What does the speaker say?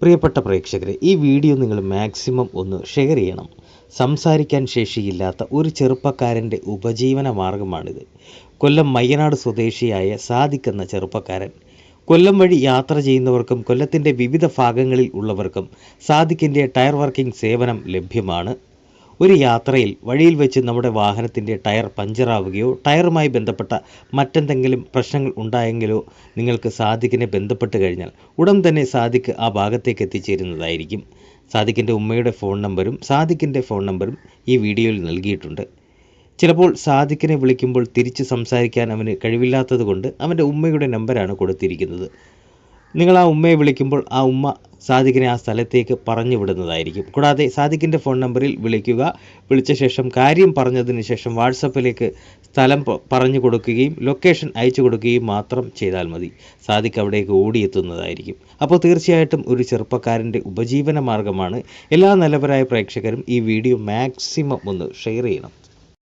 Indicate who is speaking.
Speaker 1: പ്രിയപ്പെട്ട പ്രേക്ഷകരെ, ഈ വീഡിയോ നിങ്ങൾ മാക്സിമം ഒന്ന് ഷെയർ ചെയ്യണം. സംസാരിക്കാൻ ശേഷിയില്ലാത്ത ഒരു ചെറുപ്പക്കാരൻ്റെ ഉപജീവന മാർഗമാണിത്. കൊല്ലം മയ്യനാട് സ്വദേശിയായ സാദിഖ് എന്ന ചെറുപ്പക്കാരൻ. കൊല്ലം വഴി യാത്ര ചെയ്യുന്നവർക്കും കൊല്ലത്തിൻ്റെ വിവിധ ഭാഗങ്ങളിൽ ഉള്ളവർക്കും സാദിഖിൻ്റെ ടയർ വർക്കിംഗ് സേവനം ലഭ്യമാണ്. ഒരു യാത്രയിൽ വഴിയിൽ വെച്ച് നമ്മുടെ വാഹനത്തിൻ്റെ ടയർ പഞ്ചറാവുകയോ ടയറുമായി ബന്ധപ്പെട്ട മറ്റെന്തെങ്കിലും പ്രശ്നങ്ങൾ ഉണ്ടായെങ്കിലോ നിങ്ങൾക്ക് സാദിഖിനെ ബന്ധപ്പെട്ട് കഴിഞ്ഞാൽ ഉടൻ തന്നെ സാദിഖ് ആ ഭാഗത്തേക്ക് എത്തിച്ചേരുന്നതായിരിക്കും. സാദിഖിൻ്റെ ഉമ്മയുടെ ഫോൺ നമ്പറും ഈ വീഡിയോയിൽ നൽകിയിട്ടുണ്ട്. ചിലപ്പോൾ സാദിഖിനെ വിളിക്കുമ്പോൾ തിരിച്ച് സംസാരിക്കാൻ അവന് കഴിവില്ലാത്തത് കൊണ്ട് അവൻ്റെ ഉമ്മയുടെ നമ്പറാണ് കൊടുത്തിരിക്കുന്നത്. നിങ്ങൾ ആ ഉമ്മയെ വിളിക്കുമ്പോൾ ആ ഉമ്മ സാദിഖിനെ ആ സ്ഥലത്തേക്ക് പറഞ്ഞു വിടുന്നതായിരിക്കും. കൂടാതെ സാദിഖിൻ്റെ ഫോൺ നമ്പറിൽ വിളിച്ച ശേഷം കാര്യം പറഞ്ഞതിന് ശേഷം വാട്സപ്പിലേക്ക് സ്ഥലം പറഞ്ഞു കൊടുക്കുകയും ലൊക്കേഷൻ അയച്ചു കൊടുക്കുകയും മാത്രം ചെയ്താൽ മതി. സാദിഖ് അവിടേക്ക് ഓടിയെത്തുന്നതായിരിക്കും. അപ്പോൾ തീർച്ചയായിട്ടും ഒരു ചെറുപ്പക്കാരൻ്റെ ഉപജീവന മാർഗമാണ്. എല്ലാ നല്ലവരായ പ്രേക്ഷകരും ഈ വീഡിയോ മാക്സിമം ഒന്ന് ഷെയർ ചെയ്യണം.